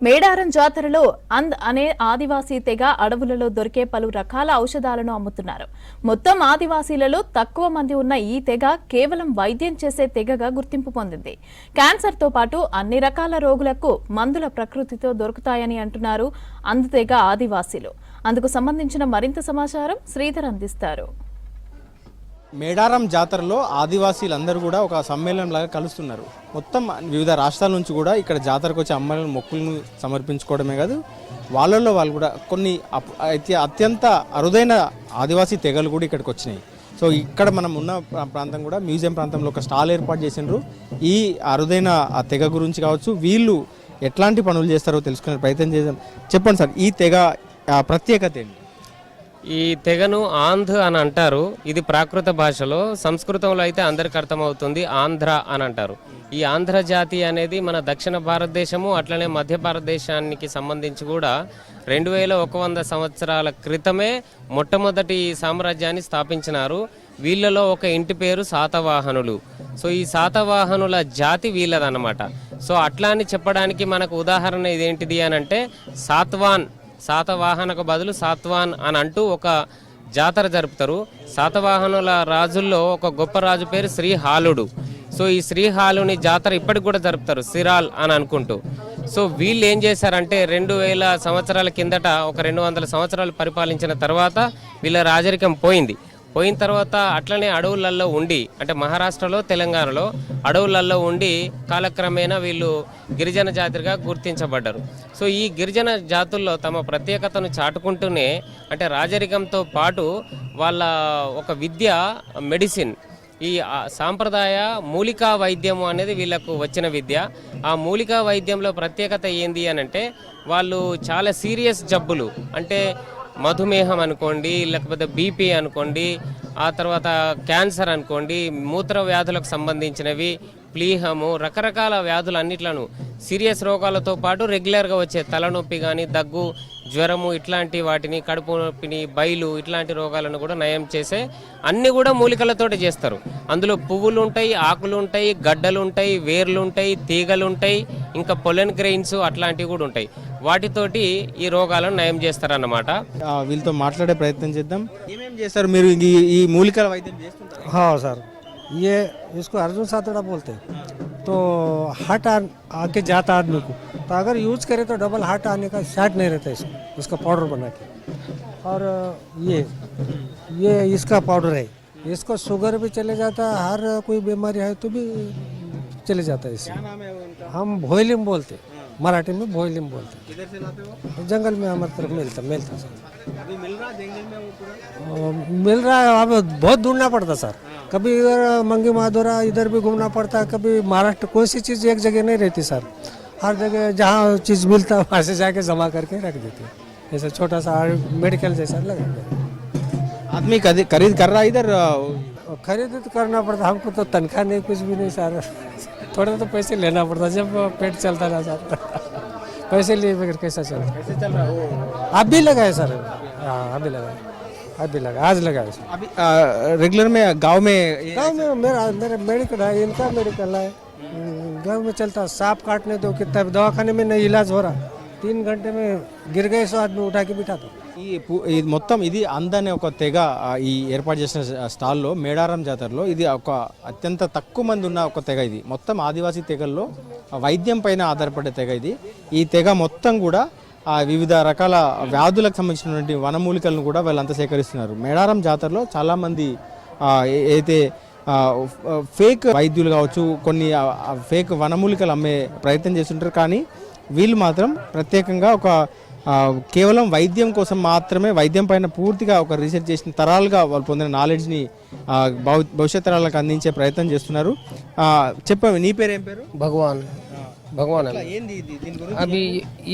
మేడారం జాతరలో అంద్ అనే ఆదివాసీ తెగ అడవులలో దొరికే పలు రకాల ఔషధాలను అమ్ముతున్నారు. మొత్తం ఆదివాసీలలో తక్కువ మంది ఉన్న ఈ తెగ కేవలం వైద్యం చేసే తెగగా గుర్తింపు పొందింది. క్యాన్సర్ తో పాటు అన్ని రకాల రోగులకు మందుల ప్రకృతితో దొరుకుతాయని అంటున్నారు అంద్ తెగ ఆదివాసీలు. అందుకు సంబంధించిన మరింత సమాచారం శ్రీధర్ అందిస్తారు. మేడారం జాతరలో ఆదివాసీలందరూ కూడా ఒక సమ్మేళనం లాగా కలుస్తున్నారు. మొత్తం వివిధ రాష్ట్రాల నుంచి కూడా ఇక్కడ జాతరకు వచ్చి అమ్మలను మొక్కులను సమర్పించుకోవడమే కాదు, వాళ్ళల్లో వాళ్ళు కూడా కొన్ని అత్యంత అరుదైన ఆదివాసీ తెగలు కూడా ఇక్కడికి వచ్చినాయి. సో ఇక్కడ మనం ఉన్న ప్రాంతం కూడా మ్యూజియం ప్రాంతంలో ఒక స్టాల్ ఏర్పాటు చేసినారు. ఈ అరుదైన ఆ తెగ గురించి కావచ్చు, వీళ్ళు ఎట్లాంటి పనులు చేస్తారో తెలుసుకునే ప్రయత్నం చేద్దాం. చెప్పండి సార్, ఈ తెగ ప్రత్యేకత ఏంటి? ఈ తెగను ఆంధ్ర అని అంటారు. ఇది ప్రాకృత భాషలో, సంస్కృతంలో అయితే అందరికి అర్థమవుతుంది ఆంధ్ర అని అంటారు. ఈ ఆంధ్ర జాతి అనేది మన దక్షిణ భారతదేశము అట్లనే మధ్య భారతదేశానికి సంబంధించి కూడా 2100 సంవత్సరాల క్రితమే మొట్టమొదటి సామ్రాజ్యాన్ని స్థాపించినారు. వీళ్ళలో ఒక ఇంటి పేరు శాతవాహనులు. సో ఈ శాతవాహనుల జాతి వీళ్ళదన్నమాట. సో అట్లా అని చెప్పడానికి మనకు ఉదాహరణ ఇదేంటిది అని అంటే శాతవాహనకు బదులు సాత్వాన్ అని అంటూ ఒక జాతర జరుపుతారు. శాతవాహనుల రాజుల్లో ఒక గొప్ప రాజు పేరు శ్రీహాలుడు. సో ఈ శ్రీహాలుని జాతర ఇప్పటికి కూడా జరుపుతారు, సిరాల్ అని అనుకుంటూ. సో వీళ్ళు ఏం చేశారంటే 2000 సంవత్సరాల కిందట ఒక 200 సంవత్సరాలు పరిపాలించిన తర్వాత వీళ్ళ రాజరికం పోయిన తర్వాత అట్లనే అడవులలో ఉండి, అంటే మహారాష్ట్రలో తెలంగాణలో అడవులలో ఉండి కాలక్రమేణా వీళ్ళు గిరిజన జాతిగా గుర్తించబడ్డారు. సో ఈ గిరిజన జాతుల్లో తమ ప్రత్యేకతను చాటుకుంటూనే, అంటే రాజరికంతో పాటు వాళ్ళ ఒక విద్య, మెడిసిన్, ఈ సాంప్రదాయ మూలికా వైద్యము అనేది వీళ్ళకు వచ్చిన విద్య. ఆ మూలికా వైద్యంలో ప్రత్యేకత ఏంది అని అంటే వాళ్ళు చాలా సీరియస్ జబ్బులు, అంటే మధుమేహం అనుకోండి, లేకపోతే బీపీ అనుకోండి, ఆ తర్వాత క్యాన్సర్ అనుకోండి, మూత్ర వ్యాధులకు సంబంధించినవి, ప్లీహము, రకరకాల వ్యాధులు అన్నిట్లను, సీరియస్ రోగాలతో పాటు రెగ్యులర్గా వచ్చే తలనొప్పి కానీ, దగ్గు, జ్వరము, ఇట్లాంటి వాటిని, కడుపు నొప్పిని, బైలు, ఇట్లాంటి రోగాలను కూడా నయం చేసే అన్నీ కూడా మూలికలతోటి చేస్తారు. అందులో పువ్వులు ఉంటాయి, ఆకులు ఉంటాయి, గడ్డలు ఉంటాయి, వేర్లు ఉంటాయి, తీగలు ఉంటాయి, ఇంకా పొలెన్ గ్రెయిన్స్ అట్లాంటివి కూడా ఉంటాయి. వాటితోటి ఈ రోగాలను నయం చేస్తారన్నమాట. వీళ్ళతో మాట్లాడే ప్రయత్నం చేద్దాం. ఏమేమి చేస్తారు మీరు ఈ మూలికల వైద్యం చేస్తుంటారు? हाँ सर, ये इसको अर्जुन सातड़ा बोलते हैं. तो हार्ट आके जाता आदमी को, तो अगर यूज करे तो डबल हार्ट आने का शार्ट नहीं रहता इसका पाउडर बना के. और ये इसका पाउडर है, इसको शुगर भी चले जाता है, हर कोई बीमारी है तो भी चले जाता है इससे. हम भोयलिम बोलते, मराठी में भोयलिम बोलते. किधर से लाते हो? जंगल में हमारे तरफ मिलता सर. अभी मिल रहा जंगल में वो पूरा? मिल रहा है, अब बहुत ढूंढना पड़ता सर. कभी इधर मंगी माधोरा इधर भी घूमना पड़ता है, कभी महाराष्ट्र. कोई सी चीज़ एक जगह नहीं रहती सर, हर जगह जहाँ चीज़ मिलता है वहाँ से जाके जमा करके रख देते हैं. जैसे छोटा सा मेडिकल जैसा लगा आदमी खरीद कर रहा है इधर. खरीद तो करना पड़ता, हमको तो तनख्वाह नहीं, कुछ भी नहीं सर. थोड़ा तो पैसे लेना पड़ता जब पेट चलता ना सर. पैसे लिए बगैर कैसा चलता? कैसे चल रहा है वो? अभी लगा है सर. हाँ अभी लगा, आज लगा है. अभी रेगुलर में गांव में मेरा मेडिकल है, इनका मेडिकल है, गांव में चलता. सांप काटने दो कितना, दवाखाने में नहीं इलाज हो रहा, 3 घंटे में गिर गए सो आदमी उठा के बिठा दो. ఈ మొత్తం ఇది అందనే ఒక తెగ ఈ ఏర్పాటు చేసిన స్టాల్లో మేడారం జాతరలో ఇది ఒక అత్యంత తక్కువ మంది ఉన్న ఒక తెగ. ఇది మొత్తం ఆదివాసీ తెగల్లో వైద్యం పైన ఆధారపడే తెగ ఇది. ఈ తెగ మొత్తం కూడా వివిధ రకాల వ్యాధులకు సంబంధించినటువంటి వనమూలికలను కూడా వాళ్ళంతా సేకరిస్తున్నారు. మేడారం జాతరలో చాలామంది అయితే ఫేక్ వైద్యులు కావచ్చు, కొన్ని ఫేక్ వనమూలికలు అమ్మే ప్రయత్నం చేస్తుంటారు. కానీ వీళ్ళు మాత్రం ప్రత్యేకంగా ఒక కేవలం వైద్యం కోసం మాత్రమే, వైద్యం పైన పూర్తిగా ఒక రీసెర్చ్ చేసిన తరాలుగా వాళ్ళు పొందిన నాలెడ్జ్ని భవిష్యత్ తరాలకు అందించే ప్రయత్నం చేస్తున్నారు. చెప్పండి, నీ పేరు ఏం పేరు? भगवान अभी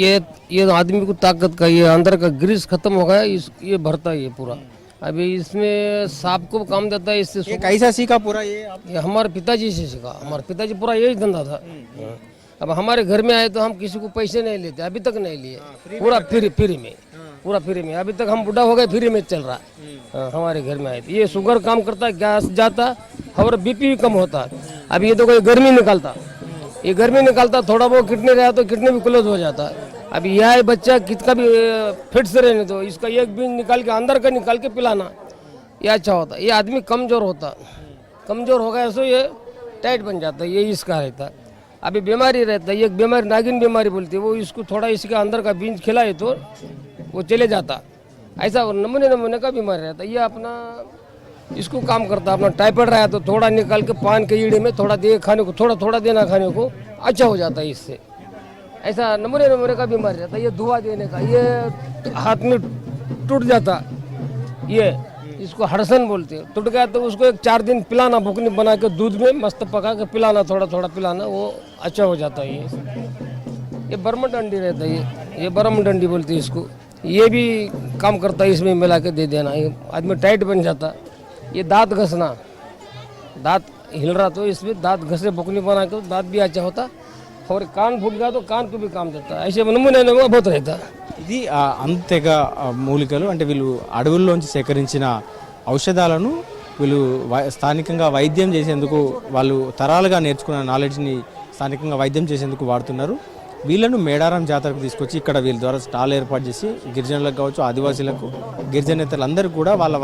ये आदमी को ताकत का, ये अंदर का ग्रीस खत्म हो गया, ये भरता है ये पूरा. अभी इसमें सांप को काम देता है. इससे कैसा सीखा पूरा ये हमारे पिताजी से सीखा. हमारे पिताजी पूरा यही धंधा था. अब हमारे घर में आए तो हम किसी को पैसे नहीं लेते, अभी तक नहीं लिए. पूरा फ्री में अभी तक हम बुढ़ा हो गए, फ्री में चल रहा है. हमारे घर में आए तो ये शुगर काम करता है, गैस जाता और बीपी भी कम होता है. अभी ये तो कोई गर्मी निकालता, थोड़ा बहुत किडनी रहा तो किडनी भी क्लोज हो जाता है. अभी यह है बच्चा कितना भी फिट से रहने दो, इसका एक बीज निकाल के अंदर का निकाल के पिलाना, ये अच्छा होता है। ये आदमी कमज़ोर होता, कमज़ोर हो गया सो ये टाइट बन जाता है, ये इसका रहता। अभी बीमारी रहता है, एक बीमारी नागिन बीमारी बोलती है, वो इसको थोड़ा इसके अंदर का बीज खिलाए तो वो चले जाता। ऐसा नमूने नमूने का बीमारी रहता है। ये अपना इसको काम करता, अपना टाइफाइड रहा तो थोड़ा निकाल के पान के ईड़े में थोड़ा दे खाने को, थोड़ा थोड़ा देना खाने को, अच्छा हो जाता है इससे। ऐसा नमूने नमूने का बीमारी रहता है। ये धुआं देने का, ये हाथ में टूट जाता, ये इसको हड़सन बोलते हैं। टूट गया तो उसको 1-4 दिन पिलाना, भुकनी बना के दूध में मस्त पका के पिलाना, थोड़ा थोड़ा पिलाना, वो अच्छा हो जाता है। ये बर्मा डंडी रहता है, ये बर्मा डंडी बोलते हैं इसको। ये भी काम करता है, इसमें मिला के दे देना, ये आदमी टाइट बन जाता। ये दांत घसना, दांत हिल रहा तो इसमें दांत घसे भुकनी बना के दांत भी अच्छा होता। और कान फूट गया तो कान को भी काम देता। ऐसे नमूने नमूने बहुत रहता। ఇది అంతేగ మూలికలు అంటే వీళ్ళు అడవుల్లోంచి సేకరించిన ఔషధాలను వీళ్ళు స్థానికంగా వైద్యం చేసేందుకు వాళ్ళు తరాలుగా నేర్చుకున్న నాలెడ్జ్ని స్థానికంగా వైద్యం చేసేందుకు వాడుతున్నారు. వీళ్ళను మేడారం జాతరకు తీసుకొచ్చి ఇక్కడ వీళ్ళ ద్వారా స్టాల్ ఏర్పాటు చేసి గిరిజనులకు కావచ్చు, ఆదివాసీలకు, గిరిజనేతలందరూ కూడా వాళ్ళ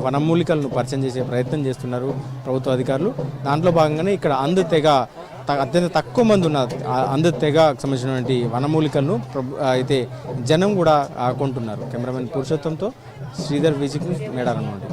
వనమూలికలను పరిచయం చేసే ప్రయత్నం చేస్తున్నారు ప్రభుత్వ అధికారులు. దాంట్లో భాగంగానే ఇక్కడ తెగ అత్యంత తక్కువ మంది ఉన్న తెగకు సంబంధించినటువంటి వనమూలికలను అయితే జనం కూడా కొంటున్నారు. కెమెరామెన్ పురుషోత్తంతో శ్రీధర్ విజిక్, మేడారం నుండి.